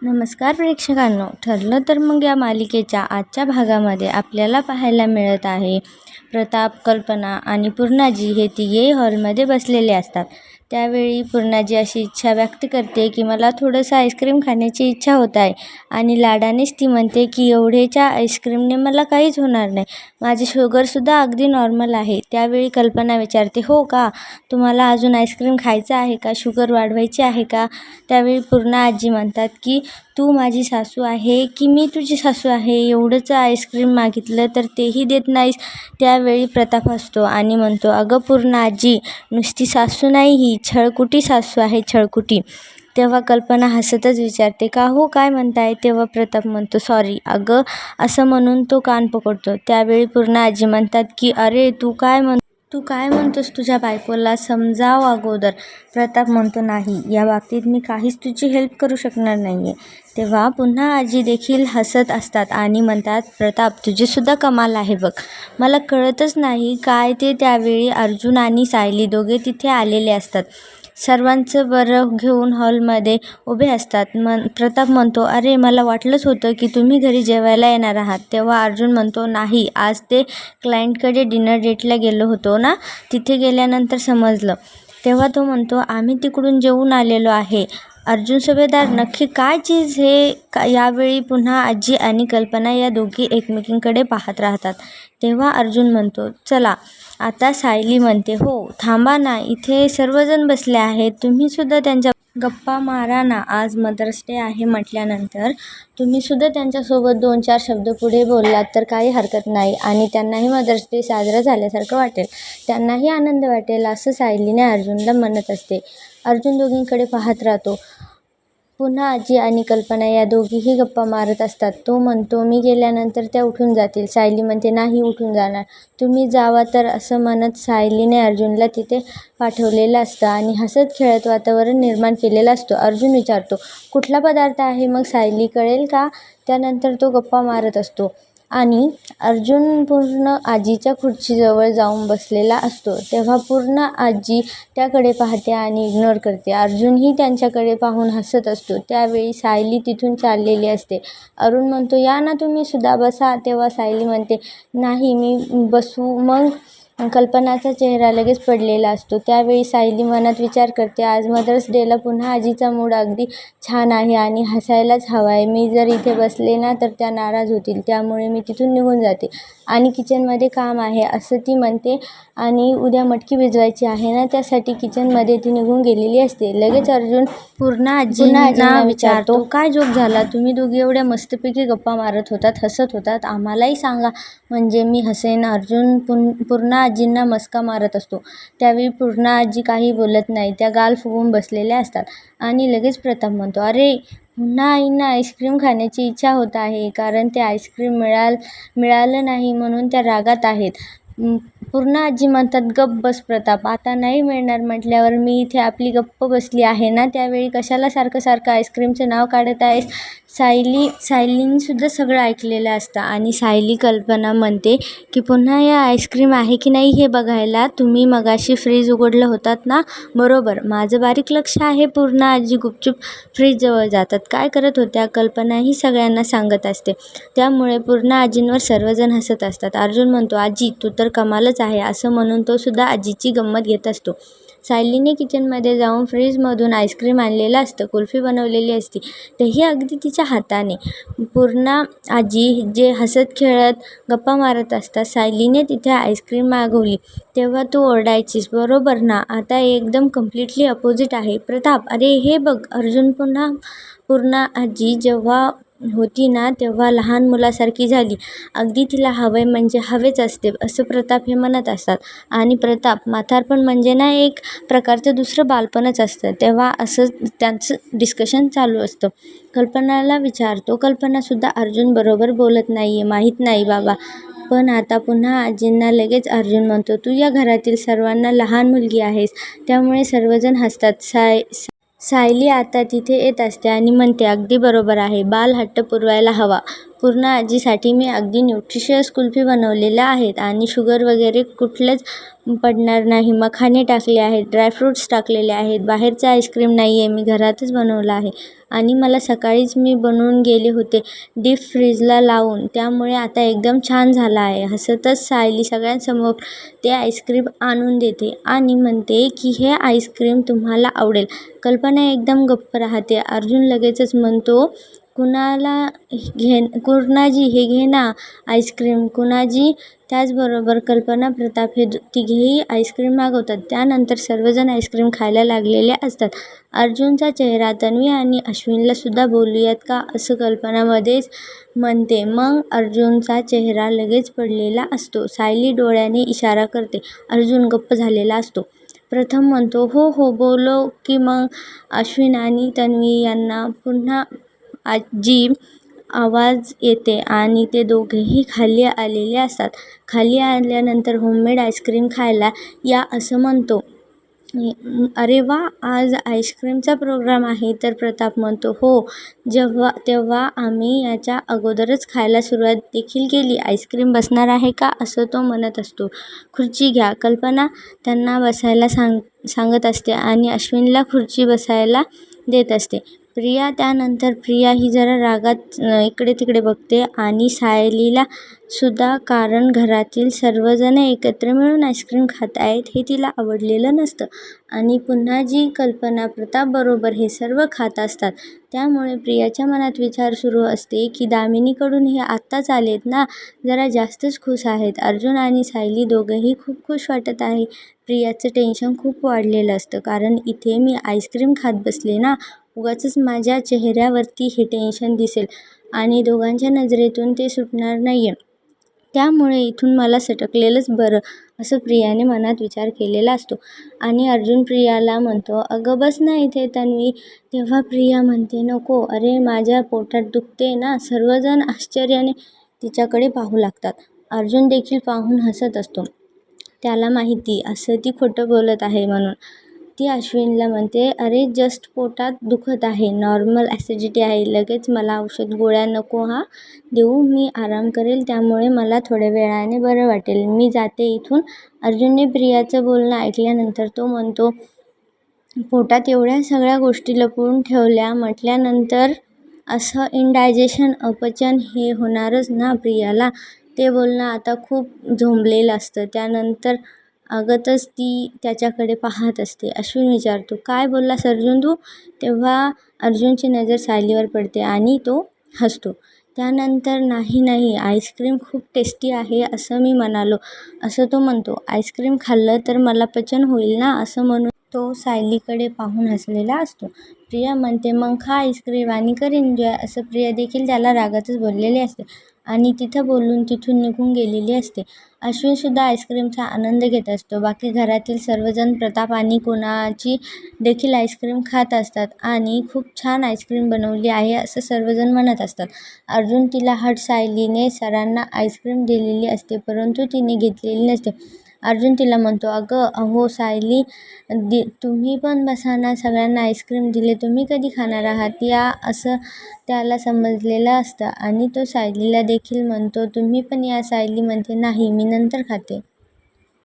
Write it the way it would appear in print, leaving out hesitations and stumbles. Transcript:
नमस्कार प्रेक्षकांनो, ठरलं तर मग या मालिकेच्या आजच्या भागामध्ये आपल्याला पाहायला मिळत आहे प्रताप, कल्पना आणि पूर्णाजी हे तिघेही हॉलमध्ये बसलेले असतात. त्यावेळी पूर्णाजी अशी इच्छा व्यक्त करते की मला थोडंसं आईस्क्रीम खाण्याची इच्छा होत आहे आणि लाडानेच ती म्हणते की एवढ्याच्या आईस्क्रीमने मला काहीच होणार नाही, माझी शुगरसुद्धा अगदी नॉर्मल आहे. त्यावेळी कल्पना विचारते, हो का, तुम्हाला अजून आईस्क्रीम खायचं आहे का, शुगर वाढवायची आहे का? त्यावेळी पूर्णाजी म्हणतात की तू माझी सासू आहे की मी तुझी सासू आहे, एवढंच आईस्क्रीम मागितलं तर तेही देत नाहीस. त्यावेळी प्रताप हसतो आणि म्हणतो, अगं पूर्णाजी, नुसती सासू नाही, ही छळकुटी सासू आहे, छळकुटी. तेव्हा कल्पना हसतच विचारते, का हो, काय म्हणताय? तेव्हा प्रताप म्हणतो, सॉरी अगं, असं म्हणून तो कान पकडतो. त्यावेळी पूर्णाजी म्हणतात की अरे तू काय म्हणतोस, तुझ्या बायकोला समजाव अगोदर. प्रताप म्हणतो, नाही, या बाबतीत मी काहीच तुझी हेल्प करू शकणार नाही आहे. तेव्हा पुन्हा आजी देखील हसत असतात आणि म्हणतात, प्रताप तुझीसुद्धा कमाल आहे बघ, मला कळतच नाही काय ते. त्यावेळी अर्जुन आणि सायली दोघे तिथे आलेले असतात. सर्वांचं बरं घेऊन हॉलमध्ये उभे असतात. प्रताप म्हणतो, अरे मला वाटलंच होतं की तुम्ही घरी जेवायला येणार आहात. तेव्हा अर्जुन म्हणतो, नाही, आज ते क्लायंटकडे डिनर डेटला गेलो होतो ना, तिथे गेल्यानंतर समजलं. तेव्हा तो म्हणतो, आम्ही तिकडून जेवून आलेलो आहे. अर्जुन सुभेदार, नक्की काय चीज हे? यावेळी पुन्हा आजी आणि कल्पना या दोघी एकमेकींकडे पाहत राहतात. तेव्हा अर्जुन म्हणतो, चला आता. सायली म्हणते, हो थांबा ना, इथे सर्वजण बसले आहेत, तुम्हीसुद्धा त्यांच्या गप्पा मारा ना, आज मदर्स डे आहे म्हटल्यानंतर तुम्हीसुद्धा त्यांच्यासोबत 2-4 शब्द पुढे बोललात तर काही हरकत नाही आणि त्यांनाही मदर्स डे साजरा झाल्यासारखं वाटेल, त्यांनाही आनंद वाटेल, असं सायलीने अर्जुनला म्हणत असते. अर्जुन दोघींकडे पाहत राहतो. पुन्हा आजी आणि कल्पना या दोघीही गप्पा मारत असतात. तो म्हणतो, मी गेल्यानंतर त्या उठून जातील. सायली म्हणते, नाही उठून जाणार, तुम्ही जावा तर, असं म्हणत सायलीने अर्जुनला तिथे पाठवलेलं असतं आणि हसत खेळत वातावरण निर्माण केलेलं असतं. अर्जुन विचारतो, कुठला पदार्थ आहे मग, सायली कळेल का? त्यानंतर तो गप्पा मारत असतो आणि अर्जुन पूर्ण आजीच्या खुर्चीजवळ जाऊन बसलेला असतो. तेव्हा पूर्ण आजी त्याकडे पाहते आणि इग्नोर करते. अर्जुनही त्यांच्याकडे पाहून हसत असतो. त्यावेळी सायली तिथून चाललेली असते. अरुण म्हणतो, या ना तुम्ही सुद्धा बसा. तेव्हा सायली म्हणते, नाही मी बसू. मग कल्पनाचा चेहरा लगेच पडलेला असतो. त्यावेळी सायली मनात विचार करते, आज मदर्स डेला पुन्हा आजीचा मूड अगदी छान आहे आणि हसायलाच हवा आहे. मी जर इथे बसले ना तर त्या नाराज होतील, त्यामुळे मी तिथून निघून जाते आणि किचनमध्ये काम आहे, असं ती म्हणते. आणि उद्या मटकी भिजवायची आहे ना, त्यासाठी किचनमध्ये ती निघून गेलेली असते. लगेच अर्जुन पूर्ण आजींना विचारतो, काय जोक झाला? तुम्ही दोघी एवढ्या मस्तपैकी गप्पा मारत होतात, हसत होतात, आम्हालाही सांगा म्हणजे मी हसेन. अर्जुन पूर्ण आजींना मस्का मारत असतो. त्यावेळी पूर्ण आजी काही बोलत नाही, त्या गाल फुगवून बसलेल्या असतात. आणि लगेच प्रताप म्हणतो, अरे पुन्हा आईंना आईस्क्रीम खाण्याची इच्छा होत आहे, कारण ते आईस्क्रीम मिळालं नाही म्हणून त्या रागात आहेत. पूर्ण आजी म्हणतात, गप्प बस प्रताप, आता नाही मिळणार म्हटल्यावर मी इथे आपली गप्प बसली आहे ना, त्यावेळी कशाला सारखं सारखं आईस्क्रीमचं नाव काढत आहेस? सायलीने सगळं ऐकलेलं असतं आणि सायली कल्पना म्हणते की पुन्हा या आईस्क्रीम आहे की नाही हे बघायला तुम्ही मगाशी फ्रीज उघडलं होतात ना? बरोबर, माझं बारीक लक्ष आहे. पूर्ण आजी गुपचूप फ्रीजजवळ जातात. काय करत होत्या? कल्पनाही सगळ्यांना सांगत असते. त्यामुळे पूर्ण आजींवर सर्वजण हसत असतात. अर्जुन म्हणतो, आजी तू तर कमालच आहे, असं म्हणून तो सुद्धा आजीची गंमत घेत असतो. सायलीने किचनमध्ये जाऊन फ्रीजमधून आईस्क्रीम आणलेलं असतं. कुल्फी बनवलेली असती, तेही अगदी तिच्या हाताने. पूर्ण आजी जे हसत खेळत गप्पा मारत असतात. सायलीने तिथे आईस्क्रीम मागवली तेव्हा तू ओरडायचीस, बरोबर ना? आता एकदम कम्प्लिटली अपोजिट आहे. प्रताप, अरे हे बघ. अर्जुन पूर्ण आजी जेव्हा होती ना तेव्हा लहान मुलासारखी झाली, अगदी तिला हवंय म्हणजे हवेच असते, असं प्रताप हे म्हणत असतात. आणि प्रताप, म्हातारपण म्हणजे ना एक प्रकारचं दुसरं बालपणच असतं. तेव्हा असं त्यांचं डिस्कशन चालू असतं. कल्पनाला विचारतो, कल्पनासुद्धा अर्जुन बरोबर बोलत नाही आहे, माहीत नाही बाबा. पण आता पुन्हा आजींना लगेच अर्जुन म्हणतो, तू या घरातील सर्वांना लहान मुलगी आहेस, त्यामुळे सर्वजण हसतात. सायली आता तिथे येत असते आणि म्हणते, अगदी बरोबर आहे, बाल हट्ट पुरवायला हवा. पूर्ण आजीसाठी मी अगदी न्यूट्रिशियस कुल्फी बनवलेल्या आहेत आणि शुगर वगैरे कुठलंच पडणार नाही. मखाने टाकले आहेत, ड्रायफ्रूट्स टाकलेले आहेत, बाहेरचं आईस्क्रीम नाही आहे, मी घरातच बनवलं आहे. आणि मला सकाळीच मी बनवून गेले होते डीप फ्रीजला लावून, त्यामुळे आता एकदम छान झाला आहे. हसतच सायली सगळ्यांसमोर ते आईस्क्रीम आणून देते आणि म्हणते की हे आईस्क्रीम तुम्हाला आवडेल. कल्पना एकदम गप्प राहते. अर्जुन लगेचच म्हणतो, कुणाजी हे घे ना आईस्क्रीम. कुणाजी. त्याचबरोबर कल्पना, प्रताप हे तिघेही आईस्क्रीम मागवतात. त्यानंतर सर्वजण आईस्क्रीम खायला लागलेले असतात. अर्जुनचा चेहरा. तन्वी आणि अश्विनला सुद्धा बोलूयात का असं कल्पना मध्येच म्हणते. मग अर्जुनचा चेहरा लगेच पडलेला असतो. सायली डोळ्याने इशारा करते. अर्जुन गप्प झालेला असतो. प्रथम म्हणतो, हो हो बोलव की. मग अश्विन आणि तन्वी यांना पुन्हा आजी आवाज येते आणि ते दोघेही खाली आलेले असतात. खाली आल्यानंतर होममेड आईस्क्रीम खायला या असं म्हणतो. अरे वा, आज आईस्क्रीमचा प्रोग्राम आहे. तर प्रताप म्हणतो, हो. तेव्हा आम्ही याच्या अगोदरच खायला सुरुवात देखील केली. आईस्क्रीम बसणार आहे का असं तो म्हणत असतो. खुर्ची घ्या. कल्पना त्यांना बसायला सांगत असते आणि अश्विनला खुर्ची बसायला देत असते. त्यानंतर प्रिया ही जरा रागात इकडे तिकडे बघते आणि सायलीला सुद्धा, कारण घरातील सर्वजण एकत्र मिळून आईस्क्रीम खात आहेत हे तिला आवडलेलं नसतं. आणि पुन्हा जी कल्पना प्रतापबरोबर हे सर्व खात असतात, त्यामुळे प्रियाच्या मनात विचार सुरू असते की दामिनीकडून हे आत्ताच आलेत ना, जरा जास्तच खुश आहेत. अर्जुन आणि सायली दोघंही खूप खुश वाटत आहे. प्रियाचं टेन्शन खूप वाढलेलं असतं, कारण इथे मी आईस्क्रीम खात बसले ना, उगाचच माझ्या चेहऱ्यावरती हे टेन्शन दिसेल आणि दोघांच्या नजरेतून ते सुटणार नाही आहे. त्यामुळे इथून मला सटकलेलंच बरं असं प्रियाने मनात विचार केलेला असतो. आणि अर्जुन प्रियाला म्हणतो, अगं बस ना इथे तन्वी. तेव्हा प्रिया म्हणते, नको. अरे माझ्या पोटात दुखते ना. सर्वजण आश्चर्याने तिच्याकडे पाहू लागतात. अर्जुन देखील पाहून हसत असतो. त्याला माहिती असं ती खोटं बोलत आहे म्हणून. ती अश्विनला म्हणते, अरे जस्ट पोटात दुखत आहे, नॉर्मल ॲसिडिटी आहे. लगेच मला औषध गोळ्या नको देऊ. मी आराम करेल, त्यामुळे मला थोड्या वेळाने बरं वाटेल. मी जाते इथून. अर्जुनने प्रियाचं बोलणं ऐकल्यानंतर तो म्हणतो, पोटात एवढ्या सगळ्या गोष्टी लपवून ठेवल्या म्हटल्यानंतर असं इनडायजेशन, अपचन हे होणारच ना प्रियाला. ते बोलणं आता खूप झोंबलेलं असतं. त्यानंतर अगतच ती त्याच्याकडे पाहत असते. अश्विन विचारतो, काय बोललास अर्जुन तू? तेव्हा अर्जुनची नजर सायलीवर पडते आणि तो हसतो. त्यानंतर नाही, आईस्क्रीम खूप टेस्टी आहे असं मी म्हणालो असं तो म्हणतो. आईस्क्रीम खाल्लं तर मला पचन होईल ना असं म्हणून तो सायलीकडे पाहून हसलेला असतो. प्रिया म्हणते, मग खा आईस्क्रीम आणि कर एन्जॉय असं प्रिया देखील त्याला रागातच बोललेली असते आणि तिथं बोलून तिथून निघून गेलेली असते. अश्विनसुद्धा आईस्क्रीमचा आनंद घेत असतो. बाकी घरातील सर्वजण प्रताप आणि कुणाची देखील आईस्क्रीम खात असतात आणि खूप छान आईस्क्रीम बनवली आहे असं सर्वजण म्हणत असतात. अर्जुन तिला हट. सायलीने सरांना आईस्क्रीम दिलेली असते, परंतु तिने घेतलेली नसते. अर्जुन तिला म्हणतो, अहो सायली, तुम्ही पण बसा ना, सगळ्यांना आईस्क्रीम दिले, तुम्ही कधी खाणार आहात या असं त्याला समजलेलं असतं आणि तो सायलीला देखील म्हणतो, तुम्ही पण या. सायली म्हणते, नाही, मी नंतर खाते.